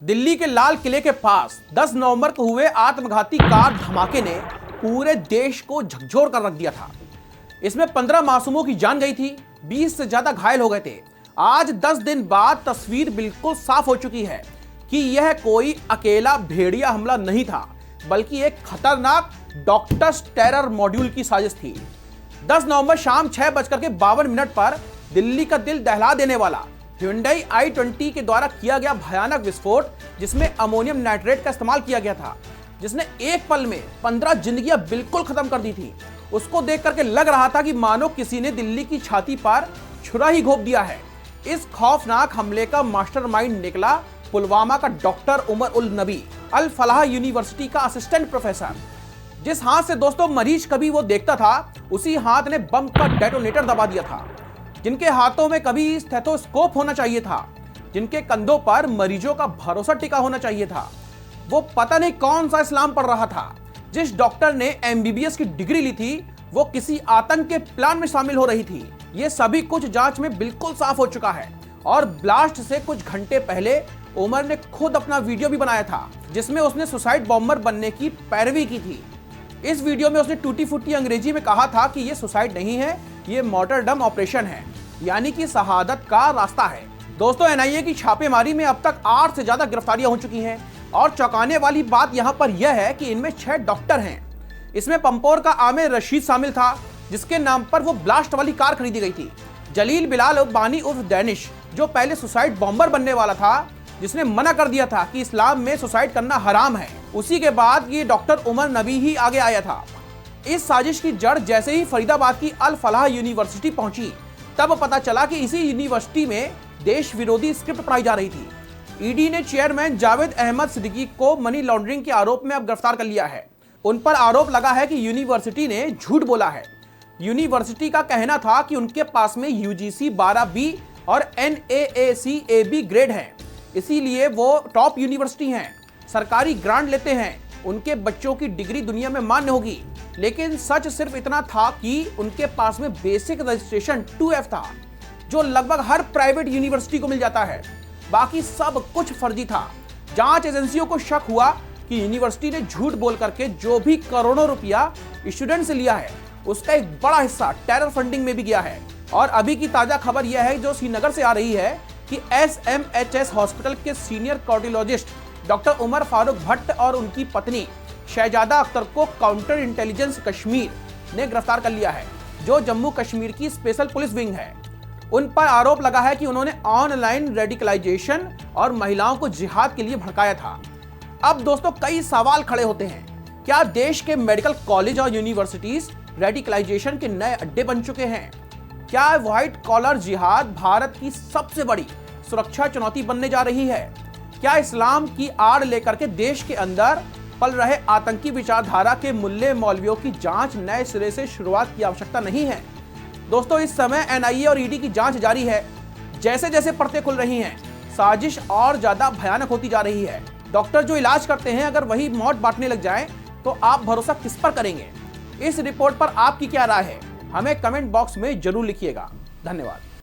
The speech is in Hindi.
दिल्ली के लाल किले के पास 10 नवंबर को हुए आत्मघाती कार धमाके ने पूरे देश को झकझोर कर रख दिया था। इसमें 15 मासूमों की जान गई थी, 20 से ज्यादा घायल हो गए थे। आज 10 दिन बाद तस्वीर बिल्कुल साफ हो चुकी है कि यह कोई अकेला भेड़िया हमला नहीं था, बल्कि एक खतरनाक डॉक्टर्स टेरर मॉड्यूल की साजिश थी। 10 नवंबर शाम 6:52 पर दिल्ली का दिल दहला देने वाला Hyundai i20 के द्वारा किया गया भयानक विस्फोट, जिसमें अमोनियम नाइट्रेट का इस्तेमाल किया गया था, जिसने एक पल में 15 जिंदगियां बिल्कुल खत्म कर दी थी। उसको देख करके लग रहा था कि मानो किसी ने दिल्ली की छाती पर छुरा ही घोंप दिया है। इस खौफनाक हमले का मास्टरमाइंड निकला पुलवामा का डॉक्टर उमर उल नबी, अल फलाह यूनिवर्सिटी का असिस्टेंट प्रोफेसर। जिस हाथ से दोस्तों मरीज कभी वो देखता था, उसी हाथ ने बम का डेटोनेटर दबा दिया था। जिनके हाथों में कभी स्टेथोस्कोप होना चाहिए था, जिनके कंधों पर मरीजों का भरोसा टिका होना चाहिए था, वो पता नहीं कौन सा इस्लाम पढ़ रहा था। जिस डॉक्टर ने एमबीबीएस की डिग्री ली थी, वो किसी आतंक के प्लान में शामिल हो रही थी। ये सभी कुछ जांच में बिल्कुल साफ हो चुका है। और ब्लास्ट से कुछ घंटे पहले उमर ने खुद अपना वीडियो भी बनाया था, जिसमें उसने सुसाइड बॉम्बर बनने की पैरवी की थी। इस वीडियो में उसने टूटी फूटी अंग्रेजी में कहा था कि ये सुसाइड नहीं है, ये मार्टरडम ऑपरेशन है, यानी कि शहादत का रास्ता है। दोस्तों, एनआईए की छापेमारी में अब तक 8 से ज्यादा गिरफ्तारियां हो चुकी हैं और चौंकाने वाली बात यहां पर यह है कि इनमें 6 डॉक्टर हैं। इसमें पंपोर का आमिर रशीद शामिल था, जिसके नाम पर वो ब्लास्ट वाली कार खरीदी गई थी। जलील बिलाल बानी उर्फ डैनिश, जो पहले सुसाइड बॉम्बर बनने वाला था, जिसने मना कर दिया था कि इस्लाम में सुसाइड करना हराम है। उसी के बाद ये डॉक्टर उमर नबी ही आगे आया था। इस साजिश की जड़ जैसे ही फरीदाबाद की अल फलाह यूनिवर्सिटी पहुंची, तब पता चला कि इसी यूनिवर्सिटी में देश विरोधी स्क्रिप्ट पढ़ाई जा रही थी। ईडी ने चेयरमैन जावेद अहमद सिद्दीकी को मनी लॉन्ड्रिंग के आरोप में अब गिरफ्तार कर लिया है। उन पर आरोप लगा है कि यूनिवर्सिटी ने झूठ बोला है। यूनिवर्सिटी का कहना था कि उनके पास में यूजीसी 12B और NAAC AB ग्रेड है, इसीलिए वो टॉप यूनिवर्सिटी हैं, सरकारी ग्रांट लेते हैं, उनके बच्चों की डिग्री दुनिया में मान्य होगी। लेकिन सच सिर्फ इतना था कि उनके पास में बेसिक रजिस्ट्रेशन 2F था, जो लगभग हर प्राइवेट यूनिवर्सिटी को मिल जाता है। बाकी सब कुछ फर्जी था। जांच एजेंसियों को शक हुआ कि यूनिवर्सिटी ने झूठ बोल करके जो भी करोड़ों रुपया स्टूडेंट से लिया है, उसका एक बड़ा हिस्सा टेरर फंडिंग में भी गया है। और अभी की ताजा खबर यह है, जो श्रीनगर से आ रही है, कि SMHS हॉस्पिटल के senior cardiologist doctor Umar Farooq Bhat और उनकी पत्नी शहजादा अख्तर को काउंटर इंटेलिजेंस कश्मीर ने गिरफ्तार कर लिया है, जो जम्मू कश्मीर की स्पेशल पुलिस विंग है। उन पर आरोप लगा है कि उन्होंने ऑनलाइन रेडिकलाइजेशन और महिलाओं को जिहाद के लिए भड़काया था। अब दोस्तों, कई सवाल खड़े होते हैं। क्या देश के मेडिकल कॉलेज और यूनिवर्सिटीज रेडिकलाइजेशन के नए अड्डे बन चुके हैं? क्या व्हाइट कॉलर जिहाद भारत की सबसे बड़ी सुरक्षा चुनौती बनने जा रही है? क्या इस्लाम की आड़ लेकर के देश के अंदर पल रहे आतंकी विचारधारा के मुल्ले मौलवियों की जांच नए सिरे से शुरुआत की आवश्यकता नहीं है? दोस्तों, इस समय एनआईए और ईडी की जांच जारी है। जैसे जैसे परतें खुल रही हैं, साजिश और ज्यादा भयानक होती जा रही है। डॉक्टर जो इलाज करते हैं, अगर वही मौत बांटने लग जाएं, तो आप भरोसा किस पर करेंगे? इस रिपोर्ट पर आपकी क्या राय है? हमें कमेंट बॉक्स में जरूर लिखिएगा। धन्यवाद।